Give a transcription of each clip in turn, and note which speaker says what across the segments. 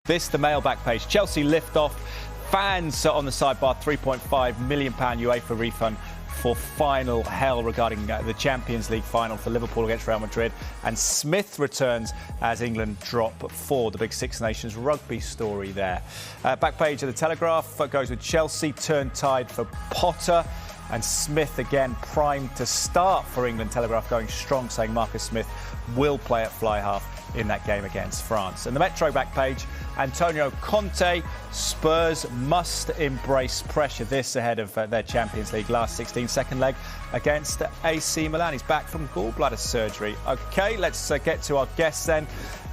Speaker 1: This, the mailbag page. Chelsea lift off. Fans on the sidebar, £3.5 million UEFA refund for final hell regarding the Champions League final for Liverpool against Real Madrid. And Smith returns as England drop 4. The big Six Nations rugby story there. Back page of the Telegraph goes with Chelsea turn tide for Potter. And Smith again primed to start for England. Telegraph going strong, saying Marcus Smith will play at fly half in that game against France. And the Metro back page, Antonio Conte, Spurs must embrace pressure. This ahead of their Champions League last 16 second leg against AC Milan. He's back from gallbladder surgery. OK, let's get to our guests then.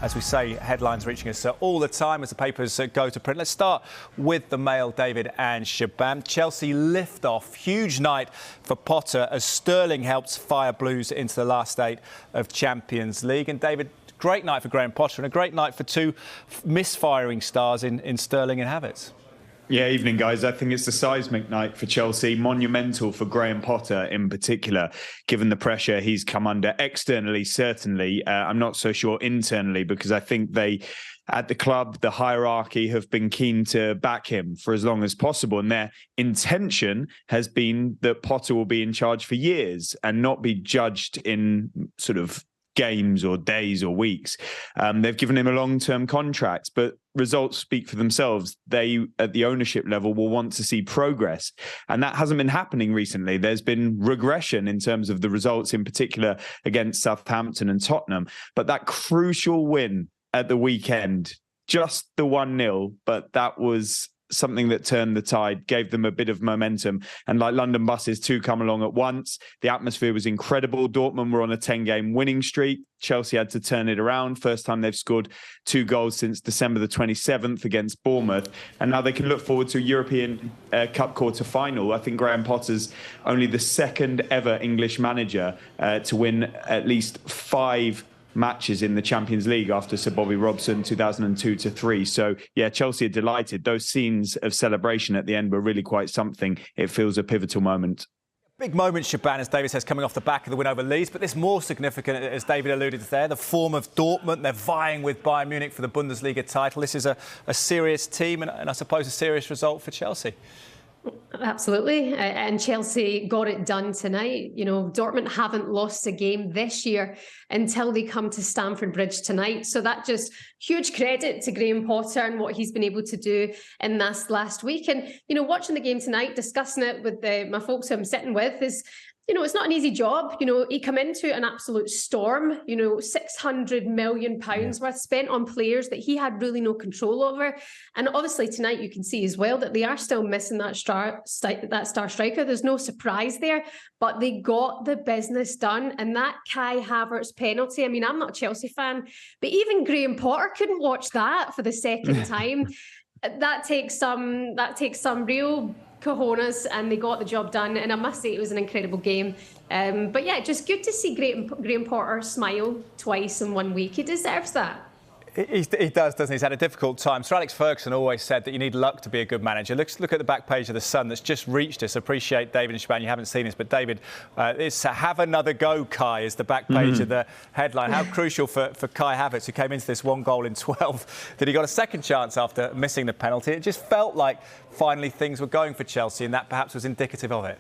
Speaker 1: As we say, headlines reaching us all the time as the papers go to print. Let's start with the Mail, David and Shebahn. Chelsea lift off. Huge night for Potter as Sterling helps fire Blues into the last 8 of Champions League. And David, great night for Graham Potter and a great night for 2 misfiring stars in Sterling and Havertz.
Speaker 2: Yeah, evening, guys. I think it's a seismic night for Chelsea, monumental for Graham Potter in particular, given the pressure he's come under externally, certainly. I'm not so sure internally, because I think they, at the club, the hierarchy have been keen to back him for as long as possible. And their intention has been that Potter will be in charge for years and not be judged in sort of games or days or weeks. They've given him a long-term contract, but results speak for themselves. They, at the ownership level, will want to see progress. And that hasn't been happening recently. There's been regression in terms of the results, in particular against Southampton and Tottenham. But that crucial win at the weekend, just the 1-0, but that was something that turned the tide, gave them a bit of momentum. And like London buses, 2 come along at once. The atmosphere was incredible. Dortmund were on a 10-game winning streak. Chelsea had to turn it around. First time they've scored 2 goals since December the 27th against Bournemouth. And now they can look forward to a European Cup quarter-final. I think Graham Potter's only the second ever English manager to win at least 5 matches in the Champions League after Sir Bobby Robson 2002-3. So yeah, Chelsea are delighted. Those scenes of celebration at the end were really quite something. It feels a pivotal moment.
Speaker 1: Big moment, Shebahn, as David says, coming off the back of the win over Leeds. But this more significant, as David alluded to there, the form of Dortmund. They're vying with Bayern Munich for the Bundesliga title. This is a serious team and I suppose a serious result for Chelsea.
Speaker 3: Absolutely. And Chelsea got it done tonight. You know, Dortmund haven't lost a game this year until they come to Stamford Bridge tonight. So that just huge credit to Graham Potter and what he's been able to do in this last week. And, you know, watching the game tonight, discussing it with my folks who I'm sitting with is, you know, it's not an easy job. You know, he come into an absolute storm, you know, £600 million worth spent on players that he had really no control over. And obviously tonight you can see as well that they are still missing that star striker. There's no surprise there, but they got the business done. And that Kai Havertz penalty, I mean, I'm not a Chelsea fan, but even Graham Potter couldn't watch that for the second time. That takes some real cojones, and they got the job done. And I must say, it was an incredible game. But yeah, just good to see Graham Potter smile twice in 1 week. He deserves that.
Speaker 1: He does, doesn't he? He's had a difficult time. Sir Alex Ferguson always said that you need luck to be a good manager. Look at the back page of The Sun that's just reached us. Appreciate, David and Shebahn, you haven't seen this, but David, it's have another go, Kai, is the back page of the headline. How crucial for Kai Havertz, who came into this 1 goal in 12, that he got a second chance after missing the penalty. It just felt like finally things were going for Chelsea, and that perhaps was indicative of it.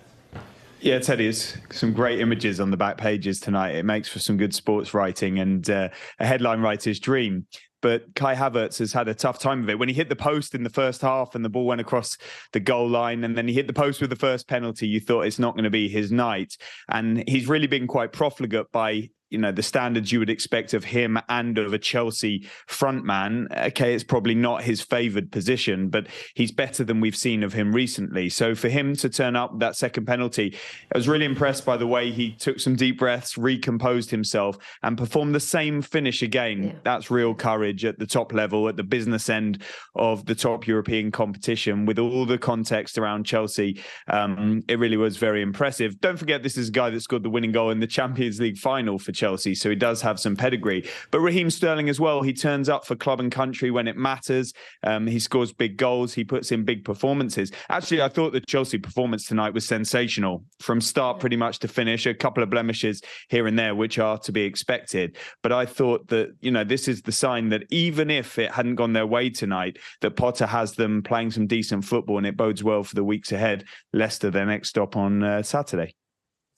Speaker 2: Yeah, Teddy, there's some great images on the back pages tonight. It makes for some good sports writing and a headline writer's dream. But Kai Havertz has had a tough time of it. When he hit the post in the first half and the ball went across the goal line, and then he hit the post with the first penalty, you thought it's not going to be his night. And he's really been quite profligate by, you know, the standards you would expect of him and of a Chelsea frontman. Okay, it's probably not his favoured position, but he's better than we've seen of him recently. So for him to turn up with that second penalty, I was really impressed by the way he took some deep breaths, recomposed himself, and performed the same finish again. Yeah. That's real courage at the top level, at the business end of the top European competition, with all the context around Chelsea. It really was very impressive. Don't forget, this is a guy that scored the winning goal in the Champions League final for Chelsea, so he does have some pedigree. But Raheem Sterling as well, he turns up for club and country when it matters. He scores big goals, he puts in big performances. Actually, I thought the Chelsea performance tonight was sensational from start pretty much to finish. A couple of blemishes here and there which are to be expected, but I thought that, you know, this is the sign that even if it hadn't gone their way tonight, that Potter has them playing some decent football, and it bodes well for the weeks ahead. Leicester, their next stop on Saturday.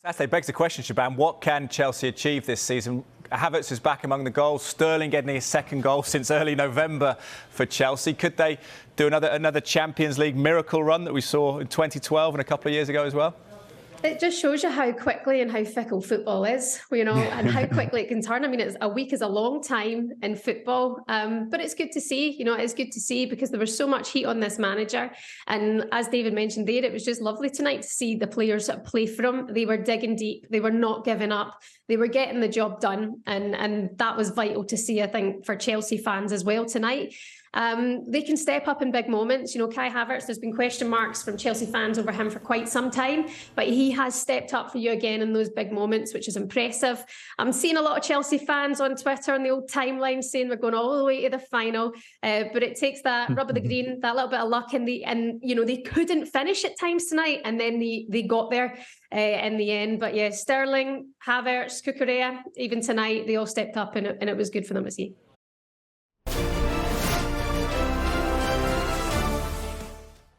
Speaker 1: Saturday begs the question, Shebahn, what can Chelsea achieve this season? Havertz is back among the goals. Sterling getting his second goal since early November for Chelsea. Could they do another Champions League miracle run that we saw in 2012 and a couple of years ago as well?
Speaker 3: It just shows you how quickly and how fickle football is, and how quickly it can turn. I mean, a week is a long time in football, but it's good to see. It's good to see because there was so much heat on this manager. And as David mentioned there, it was just lovely tonight to see the players that play for him. They were digging deep. They were not giving up. They were getting the job done. And that was vital to see, I think, for Chelsea fans as well tonight. They can step up in big moments. Kai Havertz, there's been question marks from Chelsea fans over him for quite some time, but he has stepped up for you again in those big moments, which is impressive. I'm seeing a lot of Chelsea fans on Twitter on the old timeline saying we're going all the way to the final, but it takes that rub of the green, that little bit of luck, and they couldn't finish at times tonight, and then they got there in the end. But yeah, Sterling, Havertz, Cucurella, even tonight, they all stepped up, and it was good for them to see.